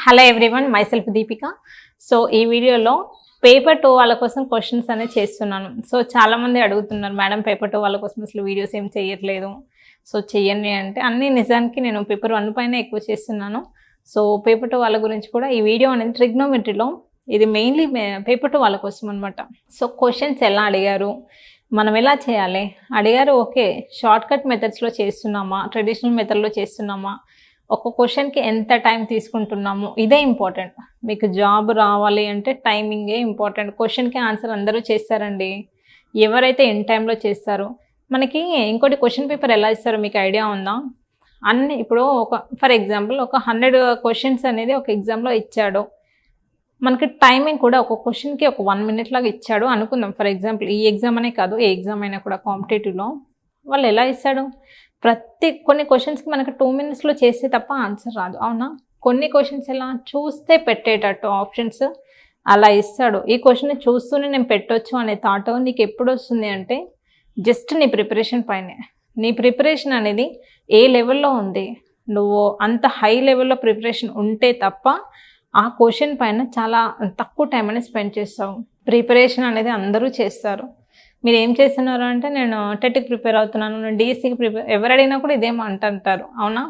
Hello everyone, myself Deepika. So ఈ వీడియోలో paper 2 వాళ్ళ కోసం క్వశ్చన్స్ అనేది చేస్తున్నాను. సో చాలామంది అడుగుతున్నారు, మేడం పేపర్ 2 వాళ్ళ కోసం అసలు వీడియోస్ ఏం చేయట్లేదు, సో చెయ్యండి అంటే. అన్ని నిజానికి నేను పేపర్ 1 పైన ఎక్కువ చేస్తున్నాను. సో పేపర్ 2 వాళ్ళ గురించి కూడా ఈ వీడియో అనేది ట్రిగ్నోమెట్రీలో ఇది మెయిన్లీ పేపర్ 2 వాళ్ళ కోసం అనమాట. సో క్వశ్చన్స్ ఎలా అడిగారు, మనం ఎలా చేయాలి అడిగారు. ఓకే, షార్ట్ కట్ మెథడ్స్లో చేస్తున్నామా, ట్రెడిషనల్ మెథడ్లో చేస్తున్నామా, ఒక క్వశ్చన్కి ఎంత టైం తీసుకుంటున్నాము, ఇదే ఇంపార్టెంట్. మీకు జాబ్ రావాలి అంటే టైమింగే ఇంపార్టెంట్. క్వశ్చన్కి ఆన్సర్ అందరూ చేస్తారండి, ఎవరైతే ఇన్ టైంలో చేస్తారో. మనకి ఇంకోటి క్వశ్చన్ పేపర్ ఎలా ఇస్తారో మీకు ఐడియా ఉందా? ఇప్పుడు ఫర్ ఎగ్జాంపుల్ ఒక 100 క్వశ్చన్స్ అనేది ఒక ఎగ్జామ్లో ఇచ్చాడు. మనకి టైమింగ్ కూడా ఒక క్వశ్చన్కి ఒక 1 minute లాగా ఇచ్చాడు అనుకుందాం. ఫర్ ఎగ్జాంపుల్ ఈ ఎగ్జామ్ అనే కాదు, ఏ ఎగ్జామ్ అయినా కూడా కాంపిటేటివ్లో వాళ్ళు ఎలా ఇస్తాడు, కొన్ని క్వశ్చన్స్కి మనకు 2 minutesలో చేస్తే తప్ప ఆన్సర్ రాదు, అవునా? కొన్ని క్వశ్చన్స్ ఎలా చూస్తే పెట్టేటట్టు ఆప్షన్స్ అలా ఇస్తాడు. ఈ క్వశ్చన్ చూస్తూనే నేను పెట్టొచ్చు అనే థాట్ నీకు ఎప్పుడు వస్తుంది అంటే జస్ట్ నీ ప్రిపరేషన్ పైనే. నీ ప్రిపరేషన్ అనేది ఏ లెవెల్లో ఉంది, నువ్వు అంత హై లెవెల్లో ప్రిపరేషన్ ఉంటే తప్ప ఆ క్వశ్చన్ పైన చాలా తక్కువ టైం అనేది స్పెండ్ చేస్తావు. ప్రిపరేషన్ అనేది అందరూ చేస్తారు. మీరు ఏం చేస్తున్నారు అంటే నేను టెట్కి ప్రిపేర్ అవుతున్నాను, నేను డిఎస్సికి ప్రిపేర్, ఎవరు అడిగినా కూడా ఇదేమో అంటారు, అవునా?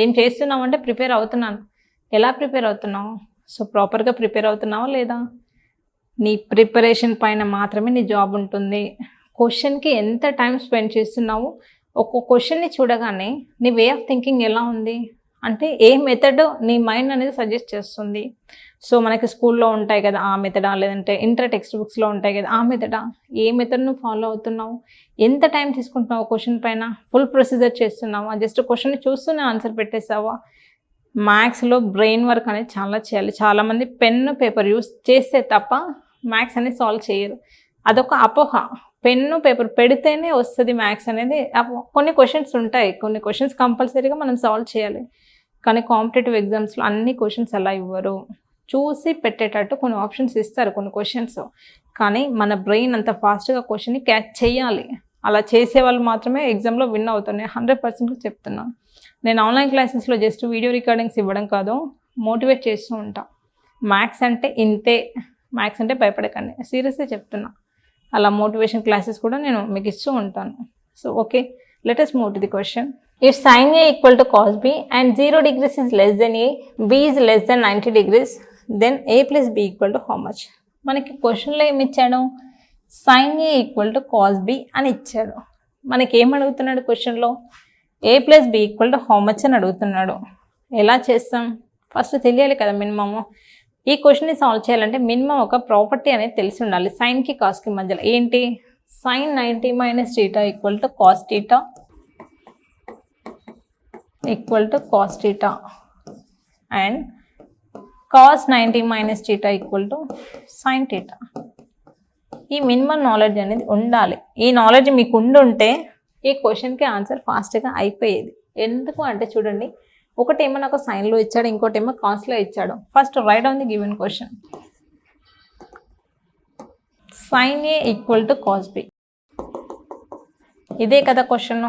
ఏం చేస్తున్నావు అంటే ప్రిపేర్ అవుతున్నాను. ఎలా ప్రిపేర్ అవుతున్నావు? సో ప్రాపర్గా ప్రిపేర్ అవుతున్నావా లేదా? నీ ప్రిపరేషన్ పైన మాత్రమే నీ జాబ్ ఉంటుంది. క్వశ్చన్కి ఎంత టైం స్పెండ్ చేస్తున్నావు, ఒక్కో క్వశ్చన్ని చూడగానే నీ వే ఆఫ్ థింకింగ్ ఎలా ఉంది అంటే ఏ మెథడ్ నీ మైండ్ అనేది సజెస్ట్ చేస్తుంది. సో మనకి స్కూల్లో ఉంటాయి కదా ఆ మెథడా, లేదంటే ఇంటర్ టెక్స్ట్ బుక్స్లో ఉంటాయి కదా ఆ మెథడా, ఏ మెథడ్ నువ్వు ఫాలో అవుతున్నావు, ఎంత టైం తీసుకుంటున్నావు క్వశ్చన్ పైన, ఫుల్ ప్రొసీజర్ చేస్తున్నావా, జస్ట్ క్వశ్చన్ని చూస్తూనే ఆన్సర్ పెట్టేసావా? మ్యాథ్స్లో బ్రెయిన్ వర్క్ అనేది చాలా చేయాలి. చాలామంది పెన్ను పేపర్ యూస్ చేస్తే తప్ప మ్యాథ్స్ అనేది సాల్వ్ చేయరు. అదొక అపోహ. పెన్ను పేపర్ పెడితేనే వస్తుంది మ్యాథ్స్ అనేది. కొన్ని క్వశ్చన్స్ ఉంటాయి, కొన్ని క్వశ్చన్స్ కంపల్సరీగా మనం సాల్వ్ చేయాలి. కానీ కాంపిటేటివ్ ఎగ్జామ్స్లో అన్ని క్వశ్చన్స్ అలా ఇవ్వరు. చూసి పెట్టేటట్టు కొన్ని ఆప్షన్స్ ఇస్తారు కొన్ని క్వశ్చన్స్, కానీ మన బ్రెయిన్ అంత ఫాస్ట్గా క్వశ్చన్ని క్యాచ్ చేయాలి. అలా చేసే వాళ్ళు మాత్రమే ఎగ్జామ్లో విన్ అవుతున్నాయి. 100% చెప్తున్నాను. నేను ఆన్లైన్ క్లాసెస్లో జస్ట్ వీడియో రికార్డింగ్స్ ఇవ్వడం కాదు, మోటివేట్ చేస్తూ ఉంటా. మ్యాథ్స్ అంటే ఇంతే, మ్యాథ్స్ అంటే భయపడకండి, సీరియస్గా చెప్తున్నా. అలా మోటివేషన్ క్లాసెస్ కూడా నేను మీకు ఇస్తూ ఉంటాను. So okay, let us move to the question. If sin A equal to cos B and 0 degrees is less than A, B is less than 90 degrees, then A plus B equal to how much? మనకి క్వశ్చన్లో ఏమి ఇచ్చాడు, sin A equal to cos B అని ఇచ్చాడు. మనకి ఏం అడుగుతున్నాడు క్వశ్చన్లో, A plus B equal to how much అని అడుగుతున్నాడు. ఎలా చేస్తాం? ఫస్ట్ తెలియాలి కదా మినిమము. ఈ క్వశ్చన్ని సాల్వ్ చేయాలంటే మినిమం ఒక ప్రాపర్టీ అనేది తెలిసి ఉండాలి. సైన్కి కాస్కి మధ్యలో ఏంటి, sin 90 minus theta equal to cos theta equal to cos theta and cos 90 minus theta equal to sin theta. ఈ మినిమం నాలెడ్జ్ అనేది ఉండాలి. ఈ నాలెడ్జ్ మీకు ఉండుంటే ఈ క్వశ్చన్కి ఆన్సర్ ఫాస్ట్గా అయిపోయేది. ఎందుకు అంటే చూడండి, ఒకటేమో నాకు సైన్లో ఇచ్చాడు, ఇంకోటేమో కాస్ట్లో ఇచ్చాడు. First right on the given question. sin A equal to cos B, ఇదే కదా క్వశ్చన్.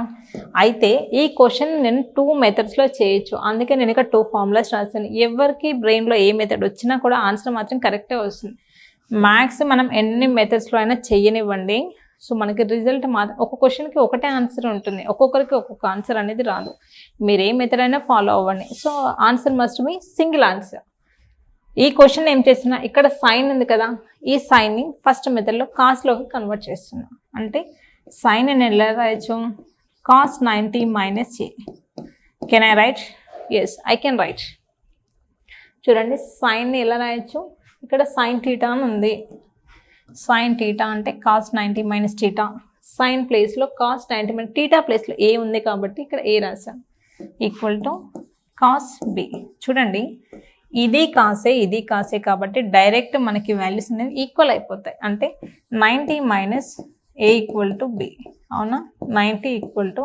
అయితే ఈ క్వశ్చన్ నేను 2 మెథడ్స్లో చేయొచ్చు, అందుకే నేను ఇక్కడ 2 ఫార్ములాస్ రాశాను. ఎవరికి బ్రెయిన్లో ఏ మెథడ్ వచ్చినా కూడా ఆన్సర్ మాత్రం కరెక్టే వస్తుంది. మ్యాథ్స్ మనం ఎన్ని మెథడ్స్లో అయినా చేయనివ్వండి, సో మనకి రిజల్ట్ మాత్రం ఒక క్వశ్చన్కి ఒకటే ఆన్సర్ ఉంటుంది, ఒక్కొక్కరికి ఒక్కొక్క ఆన్సర్ అనేది రాదు. మీరు ఏ మెథడ్ అయినా ఫాలో అవ్వండి, so answer must be single answer. ఈ క్వశ్చన్ ఏం చేస్తున్నా, ఇక్కడ సైన్ ఉంది కదా, ఈ సైన్ని ఫస్ట్ మెథడ్లో కాస్లోకి కన్వర్ట్ చేస్తున్నా. అంటే సైన్ నేను ఎలా రాయొచ్చు, cos 90 minus A. Can I write? Yes, I can write. చూడండి సైన్ని ఎలా రాయొచ్చు, ఇక్కడ సైన్ థీటా అని ఉంది. సైన్ థీటా అంటే cos 90 minus theta. సైన్ ప్లేస్లో cos 90 minus theta ప్లేస్లో ఏ ఉంది కాబట్టి ఇక్కడ ఏ రాశాను, ఈక్వల్ టు cos B. చూడండి ఇది కాసే ఇది కాసే కాబట్టి డైరెక్ట్ మనకి వాల్యూస్ అనేవి ఈక్వల్ అయిపోతాయి. అంటే 90 minus A equal to B, అవునా? 90 equal to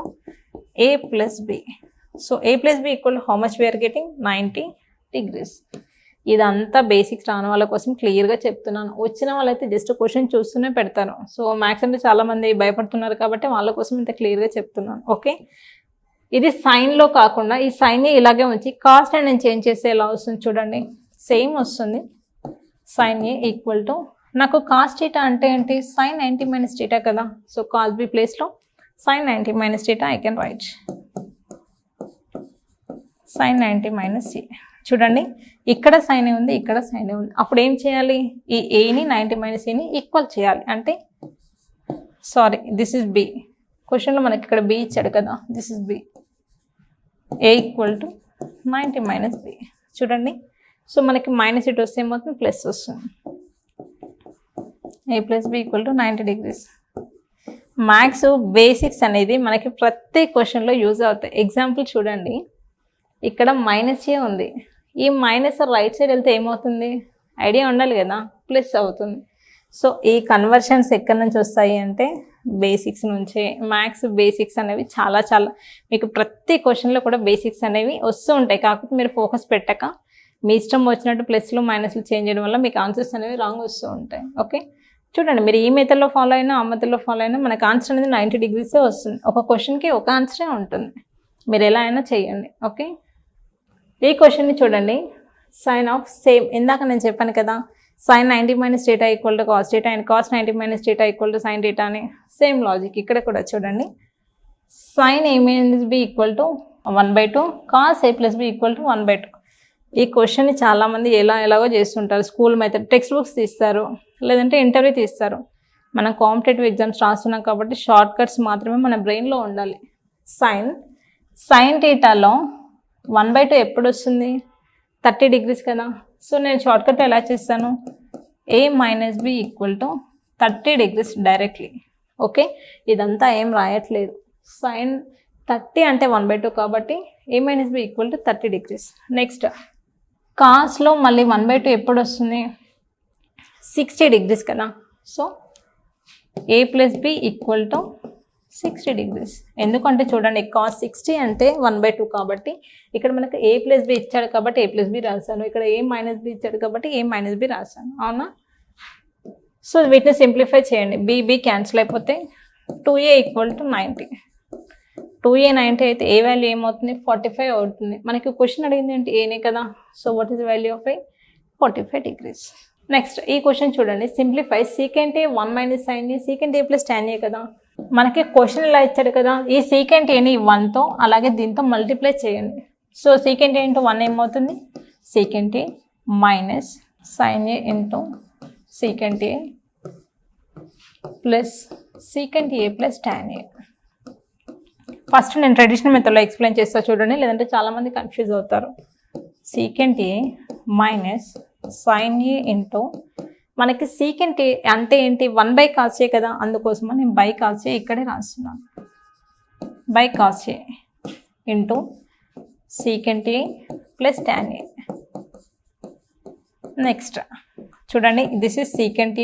A plus B. So A plus B equal to how much we are getting? 90 degrees. ఇదంతా బేసిక్స్ రాని వాళ్ళ కోసం క్లియర్గా చెప్తున్నాను. వచ్చిన వాళ్ళైతే జస్ట్ క్వశ్చన్ చూస్తూనే పెడతారు. సో మ్యాథ్స్ అంటే చాలామంది భయపడుతున్నారు కాబట్టి వాళ్ళ కోసం ఇంత క్లియర్గా చెప్తున్నాను. ఓకే, ఇది సైన్లో కాకుండా ఈ సైన్ని ఇలాగే ఉంచి కాస్ట్ నేను చేంజ్ చేస్తే ఎలా వస్తుంది చూడండి. సేమ్ వస్తుంది. sin A ఈక్వల్ టు నాకు cos θ అంటే ఏంటి sin 90 మైనస్ θ కదా. సో cos B ప్లేస్లో sin 90 minus θ I can write sin 90 minus C. చూడండి ఇక్కడ సైన్ ఉంది, ఇక్కడ సైన్ ఉంది. అప్పుడు ఏం చేయాలి, ఈ ఏని 90 మైనస్ ఏని ఈక్వల్ చేయాలి. అంటే సారీ దిస్ ఇస్ బి. క్వశ్చన్లో మనకి ఇక్కడ బి ఇచ్చాడు కదా, this is B. A equal to 90 minus B. చూడండి సో మనకి మైనస్ ఇటు వస్తే ఏమవుతుంది, ప్లస్ వస్తుంది. A plus B equal to 90 degrees. Maths basics అనేది మనకి ప్రతి క్వశ్చన్లో యూజ్ అవుతాయి. ఎగ్జాంపుల్ చూడండి, ఇక్కడ మైనస్ ఏ ఉంది, ఈ మైనస్ రైట్ సైడ్ వెళ్తే ఏమవుతుంది, ఐడియా ఉండాలి కదా, ప్లస్ అవుతుంది. సో ఈ కన్వర్షన్స్ ఎక్కడి నుంచి వస్తాయి అంటే బేసిక్స్ నుంచే. మ్యాథ్స్ బేసిక్స్ అనేవి చాలా చాలా మీకు ప్రతి క్వశ్చన్లో కూడా బేసిక్స్ అనేవి వస్తూ ఉంటాయి. కాకపోతే మీరు ఫోకస్ పెట్టక మీ ఇష్టం వచ్చినట్టు ప్లస్లు మైనస్లు చేంజ్ చేయడం వల్ల మీకు ఆన్సర్స్ అనేవి రాంగ్ వస్తూ ఉంటాయి. ఓకే చూడండి, మీరు ఈ మెథడ్లో ఫాలో అయినా ఆ మెథడ్లో ఫాలో అయినా మనకు ఆన్సర్ అనేది 90 డిగ్రీసే వస్తుంది. ఒక క్వశ్చన్కి ఒక ఆన్సరే ఉంటుంది, మీరు ఎలా అయినా చేయండి. ఓకే ఈ క్వశ్చన్ని చూడండి, సైన్ ఆఫ్ సేమ్ ఇందాక నేను చెప్పాను కదా, sin 90 minus θ equal to cos θ and cos 90 minus θ equal to sin θ అని సేమ్ లాజిక్ ఇక్కడ కూడా చూడండి. sin A minus B equal to 1/2 cos A plus B equal to 1/2. ఈ క్వశ్చన్ని చాలామంది ఎలాగో చేస్తుంటారు. స్కూల్ మెథడ్ టెక్స్ట్ బుక్స్ తీస్తారు, లేదంటే ఇంటర్వ్యూ తీస్తారు. మనం కాంపిటేటివ్ ఎగ్జామ్స్ రాస్తున్నాం కాబట్టి షార్ట్ కట్స్ మాత్రమే మన బ్రెయిన్లో ఉండాలి. sin θలో 1/2 ఎప్పుడు వస్తుంది, 30 డిగ్రీస్ కదా. సో నేను షార్ట్కట్ ఎలా చేస్తాను, A minus B equal to 30 degrees directly. Okay ఇదంతా ఏం రాయట్లేదు. sin 30 అంటే 1/2 కాబట్టి A minus B equal to 30 degrees. Next కాస్లో మళ్ళీ 1/2 ఎప్పుడు వస్తుంది, 60 డిగ్రీస్ కదా. So A plus B equal to 60 degrees. ఎందుకంటే చూడండి cos 60 అంటే 1/2 కాబట్టి ఇక్కడ మనకు A ప్లస్ B ఇచ్చాడు కాబట్టి A ప్లస్ B రాశాను, ఇక్కడ A మైనస్ B ఇచ్చాడు కాబట్టి A మైనస్ B రాశాను, అవునా. సో వీటిని సింప్లిఫై చేయండి, B క్యాన్సిల్ అయిపోతే 2A ఈక్వల్ టు 90. 2A 90 అయితే ఏ వాల్యూ ఏమవుతుంది, 45 అవుతుంది. మనకి క్వశ్చన్ అడిగింది ఏంటి, ఏనే కదా. So what is the value of A, 45 degrees. Next ఈ క్వశ్చన్ చూడండి, simplify secant A 1 minus sin A secant A plus tan A కదా. మనకి క్వశ్చన్ ఇలా ఇచ్చాడు కదా, ఈ సీకెంట్ ఏని 1తో అలాగే దీంతో మల్టిప్లై చేయండి. సో సీకెంట్ ఏ ఇంటూ 1 ఏమవుతుంది, secant A minus sin A into secant A plus secant A plus tan A. First నేను ట్రెడిషనల్ మెథడ్లో ఎక్స్ప్లెయిన్ చేస్తా చూడండి, లేదంటే చాలామంది కన్ఫ్యూజ్ అవుతారు. Secant A minus sin A into మనకి సీకెంట్ ఏ అంటే ఏంటి, 1/cos A కదా, అందుకోసం నేను బై cos A ఇక్కడే రాస్తున్నాను. By cos A into secant A plus tan A. Next చూడండి, this is secant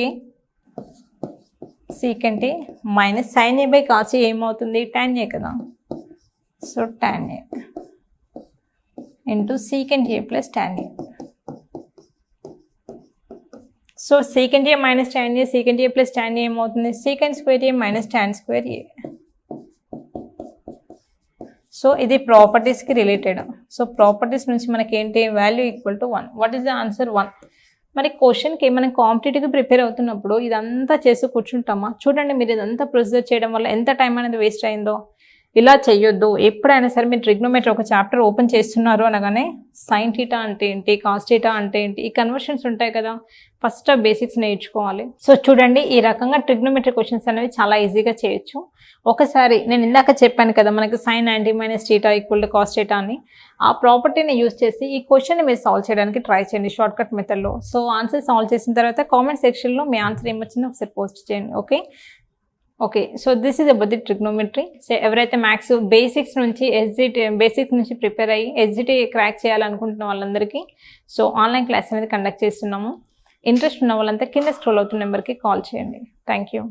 A minus sin A by cos A ఏమవుతుంది, tan A కదా. So tan A into secant A plus tan A. So secant A minus tan A secant A plus tan A ఏమవుతుంది, secant square A minus tan square A. So ఇది ప్రాపర్టీస్కి related. So properties నుంచి మనకి ఏంటి, value equal to 1. What is the answer, 1. మరి క్వశ్చన్కి మనం కాంపిటేటివ్గా prepare అవుతున్నప్పుడు ఇదంతా చేసి కూర్చుంటామా. చూడండి మీరు ఇదంతా ప్రొసీజర్ చేయడం వల్ల ఎంత టైం అనేది వేస్ట్ అయిందో. ఇలా చెయ్యొద్దు. ఎప్పుడైనా సరే మీరు ట్రిగ్నోమెట్రీ ఒక చాప్టర్ ఓపెన్ చేస్తున్నారు అనగానే sin θ అంటే ఏంటి, cos θ అంటే ఏంటి, ఈ కన్వర్షన్స్ ఉంటాయి కదా, ఫస్ట్ బేసిక్స్ నేర్చుకోవాలి. సో చూడండి ఈ రకంగా ట్రిగ్నోమెట్రీ క్వశ్చన్స్ అనేవి చాలా ఈజీగా చేయొచ్చు. ఒకసారి నేను ఇందాక చెప్పాను కదా మనకి sin 90 minus θ equal to cos θ అని, ఆ ప్రాపర్టీని యూజ్ చేసి ఈ క్వశ్చన్ని మీరు సాల్వ్ చేయడానికి ట్రై చేయండి షార్ట్కట్ మెథడ్లో. సో ఆన్సర్ సాల్వ్ చేసిన తర్వాత కామెంట్ సెక్షన్లో మీ ఆన్సర్ ఏమొచ్చిందో ఒకసారి పోస్ట్ చేయండి. Okay so this is about the trigonometry. So ఎవరైతే మ్యాథ్స్ బేసిక్స్ నుంచి బేసిక్స్ నుంచి ప్రిపేర్ అయ్యి ఎస్జిటి క్రాక్ చేయాలనుకుంటున్న వాళ్ళందరికీ సో ఆన్లైన్ క్లాస్ అనేది కండక్ట్ చేస్తున్నాము. ఇంట్రెస్ట్ ఉన్న వాళ్ళంతా కింద స్క్రోల్ అవుతున్న నెంబర్కి కాల్ చేయండి. Thank you.